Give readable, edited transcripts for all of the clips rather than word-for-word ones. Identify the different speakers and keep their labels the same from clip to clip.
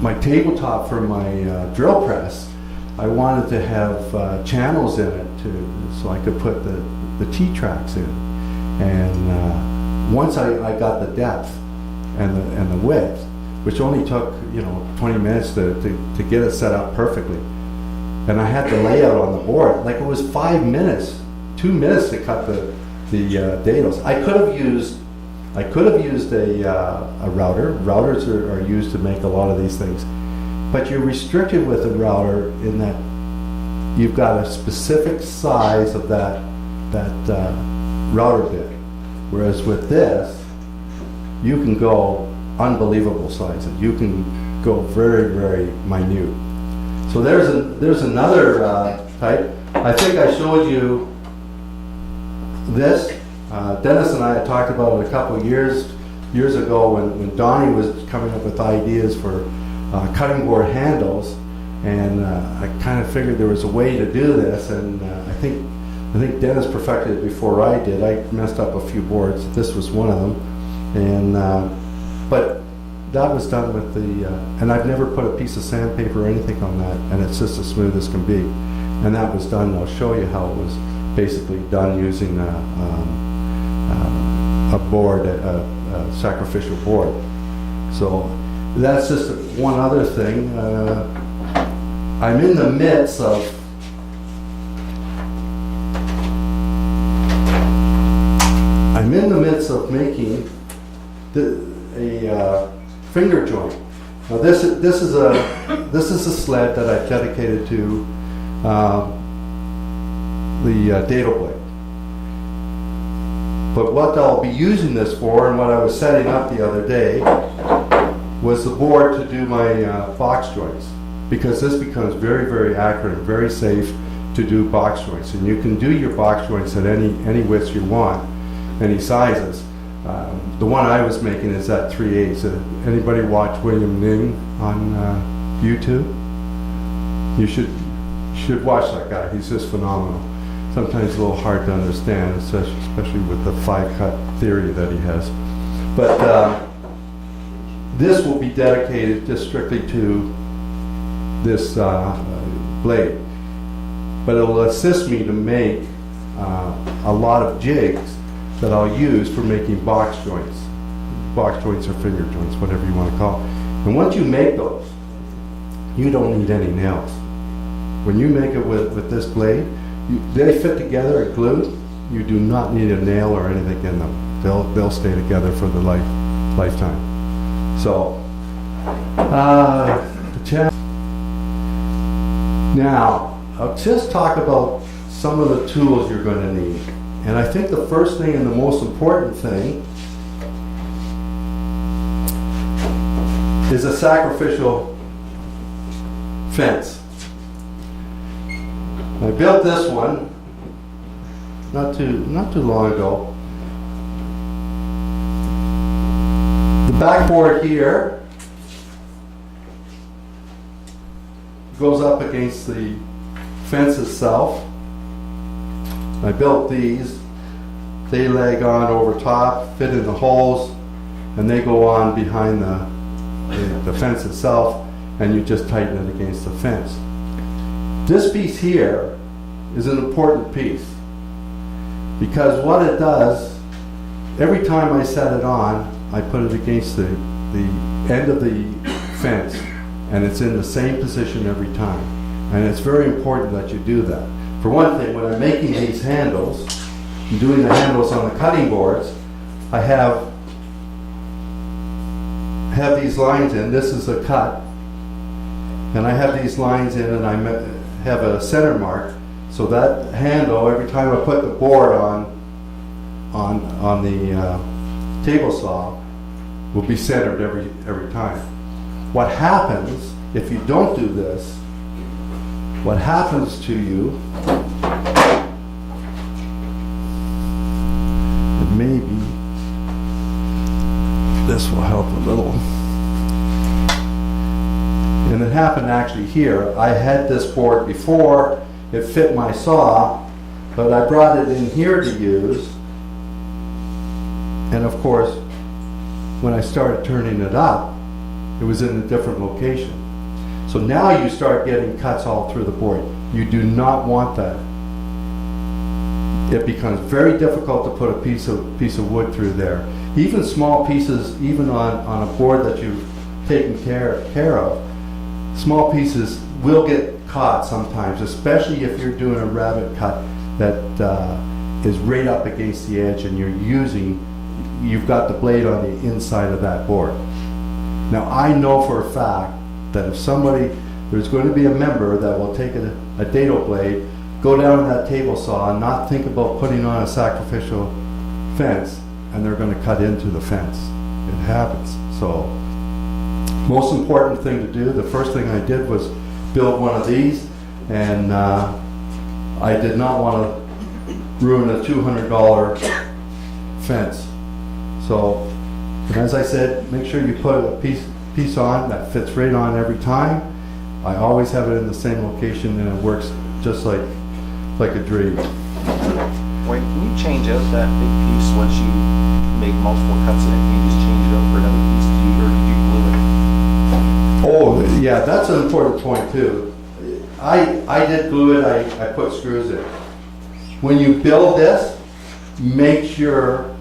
Speaker 1: my tabletop for my drill press, I wanted to have channels in it so I could put the T-tracks in. And once I got the depth and the width, which only took 20 minutes to get it set up perfectly, and I had the layout on the board, like it was 5 minutes, 2 minutes to cut the dados. I could have used a router. Routers are used to make a lot of these things, but you're restricted with a router in that you've got a specific size of that router bit. Whereas with this, you can go unbelievable sizes. You can go very, very minute. So there's another type. I think I showed you this. Dennis and I had talked about it a couple of years ago when Donnie was coming up with ideas for cutting board handles, and I kind of figured there was a way to do this, and I think Dennis perfected it before I did. I messed up a few boards. This was one of them, and but that was done with the and I've never put a piece of sandpaper or anything on that, and it's just as smooth as can be. And that was done. I'll show you how it was basically done using a board, a sacrificial board. So that's just one other thing. I'm in the midst of making a finger joint. Now this is a sled that I've dedicated to the Dado blade. But what I'll be using this for, and what I was setting up the other day, was the board to do my box joints, because this becomes very, very accurate and very safe to do box joints. And you can do your box joints at any widths you want, any sizes. The one I was making is at 3/8. Anybody watch William Ning on YouTube? You should watch that guy. He's just phenomenal. Sometimes a little hard to understand, especially with the 5-cut theory that he has. But this will be dedicated just strictly to this blade. But it will assist me to make a lot of jigs that I'll use for making box joints. Box joints or finger joints, whatever you want to call it. And once you make those, you don't need any nails. When you make it with this blade, they fit together and glued. You do not need a nail or anything in them. They'll stay together for the lifetime. So, now I'll just talk about some of the tools you're going to need. And I think the first thing and the most important thing is a sacrificial fence. I built this one not too long ago. The backboard here goes up against the fence itself. I built these. They leg on over top, fit in the holes, and they go on behind the fence itself, and you just tighten it against the fence. This piece here is an important piece, because what it does, every time I set it on, I put it against the end of the fence, and it's in the same position every time. And it's very important that you do that. For one thing, when I'm making these handles, doing the handles on the cutting boards, I have these lines in. This is a cut, and I have these lines in, and I have a center mark, so that handle, every time I put the board on the table saw, will be centered every time. What happens if you don't do this? What happens to you? And maybe this will help a little. And it happened actually here. I had this board before, it fit my saw, but I brought it in here to use. And of course, when I started turning it up, It was in a different location. So now you start getting cuts all through the board. You do not want that. It becomes very difficult to put a piece of wood through there. Even small pieces, even on a board that you've taken care of, small pieces will get caught sometimes, especially if you're doing a rabbit cut that is right up against the edge and you've got the blade on the inside of that board. Now I know for a fact that if there's going to be a member that will take a dado blade, go down that table saw and not think about putting on a sacrificial fence, and they're going to cut into the fence. It happens. So, most important thing to do, the first thing I did was build one of these, and I did not want to ruin a $200 fence. So, and as I said, make sure you put a piece on that fits right on every time. I always have it in the same location, and it works just like a dream.
Speaker 2: Wait, can you change out that big piece once you make multiple cuts in it? Can you just change it out for another piece? Or did you glue it?
Speaker 1: Oh, yeah, that's an important point too. I did glue it, I put screws in. When you build this, make sure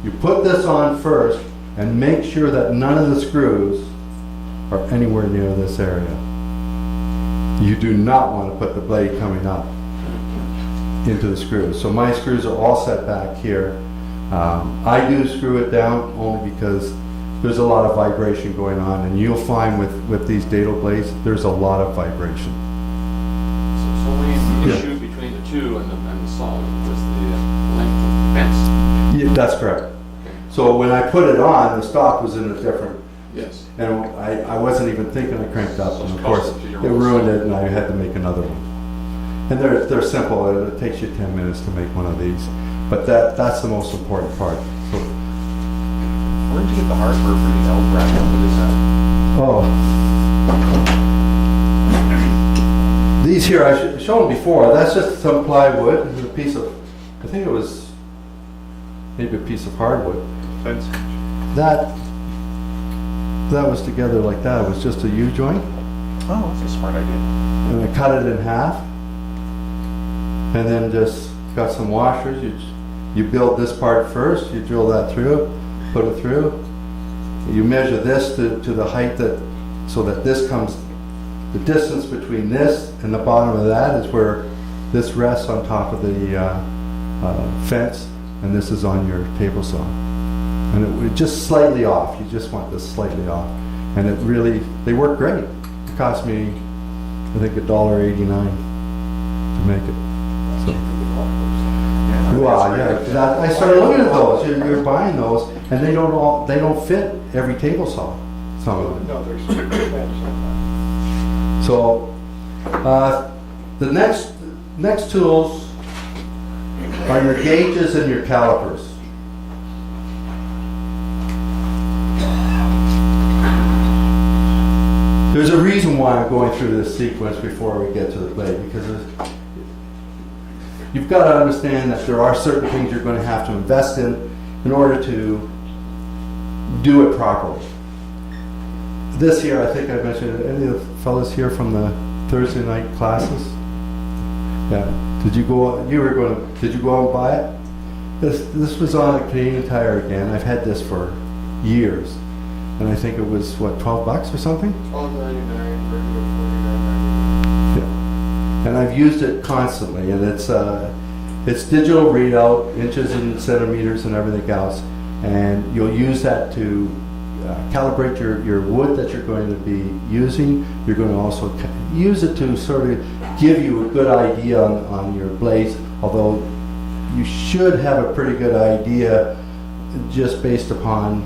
Speaker 1: you put this on first and make sure that none of the screws are anywhere near this area. You do not want to put the blade coming up into the screws. So my screws are all set back here. I do screw it down only because there's a lot of vibration going on, and you'll find with these dado blades, there's a lot of vibration.
Speaker 3: So only the issue between the two and the saw was the length of the fence.
Speaker 1: Yeah, that's correct.
Speaker 3: Okay.
Speaker 1: So when I put it on, the stock was in a different,
Speaker 3: Yes.
Speaker 1: and I wasn't even thinking I cranked up, and of course
Speaker 3: Custom to your
Speaker 1: it
Speaker 3: own
Speaker 1: ruined
Speaker 3: saw.
Speaker 1: it, and I had to make another one. And they're simple. It takes you 10 minutes to make one of these, but that's the most important part. So,
Speaker 2: Where did you get the hardware for the L bracket? What is that?
Speaker 1: oh, these here I shown before. That's just some plywood. It's a piece of, I think it was maybe a piece of hardwood.
Speaker 2: Fence.
Speaker 1: That was together like that. It was just a U-joint,
Speaker 2: Oh, that's a smart idea.
Speaker 1: and I cut it in half, and then just got some washers. You build this part first. You drill that through, put it through. You measure this to the height so that this comes. The distance between this and the bottom of that is where this rests on top of the fence, and this is on your table saw. And it just slightly off. You just want this slightly off. And it really, they work great. It cost me, I think, $1.89 to make it. So, wow, yeah. I started looking at those. You're buying those, and they don't fit every table saw. Some of them.
Speaker 4: No, there's sometimes.
Speaker 1: So, the next tools are your gauges and your calipers. There's a reason why I'm going through this sequence before we get to the blade, because you've got to understand that there are certain things you're going to have to invest in order to do it properly. This here, I think I mentioned, any of the fellas here from the Thursday night classes? Yeah. Did you go out and buy it? This was on a Canadian Tire again. I've had this for years. And I think it was, what, $12 or something?
Speaker 4: $12.99, regular $49.99.
Speaker 1: Yeah. And I've used it constantly, and it's digital readout, inches and centimeters and everything else. And you'll use that to calibrate your wood that you're going to be using. You're going to also use it to sort of give you a good idea on your blades, although you should have a pretty good idea just based upon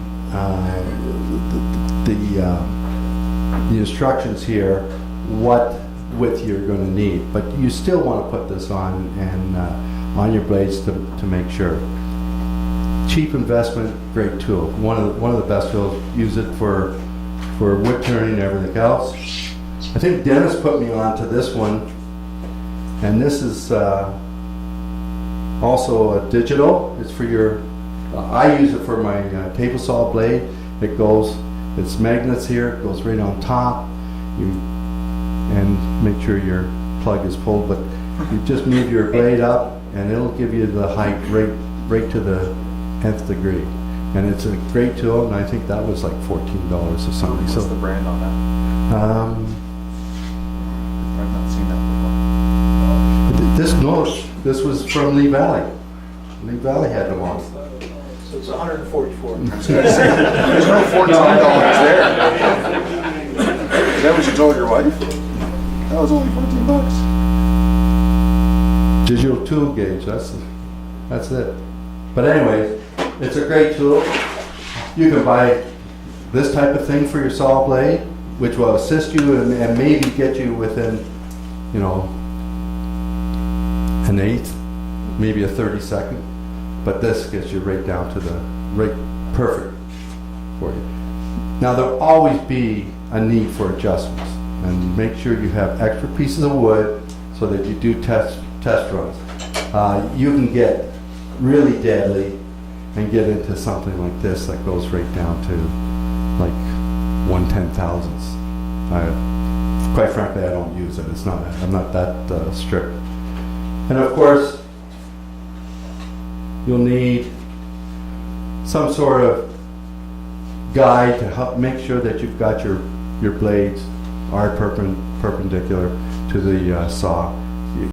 Speaker 1: the instructions here, what width you're going to need. But you still want to put this on and on your blades to make sure. Cheap investment, great tool. One of the best tools. Use it for wood turning and everything else. I think Dennis put me onto this one, and this is also a digital. It's for your. I use it for my table saw blade. It goes It's magnets here, it goes right on top. And make sure your plug is full, but you just move your blade up and it'll give you the height right to the nth degree. And it's a great tool, and I think that was like $14 or something.
Speaker 2: What's the
Speaker 1: So,
Speaker 2: brand on that? I've not seen that
Speaker 1: this was from Lee Valley. Lee Valley had them on.
Speaker 4: So it's 144.
Speaker 2: before. There's no $14 there. Is that what you told your wife? That was only $14.
Speaker 1: Digital tool gauge, that's it. But anyways, it's a great tool. You can buy this type of thing for your saw blade, which will assist you and maybe get you within, you know, an eighth, maybe a 32nd. But this gets you right down to the right perfect for you. Now there'll always be a need for adjustments, and make sure you have extra pieces of wood so that you do test runs. You can get really deadly and get into something like this that goes right down to like 1/10,000th. Quite frankly, I don't use it. I'm not that strict. And of course, you'll need some sort of guide to help make sure that you've got your blades are perpendicular to the saw.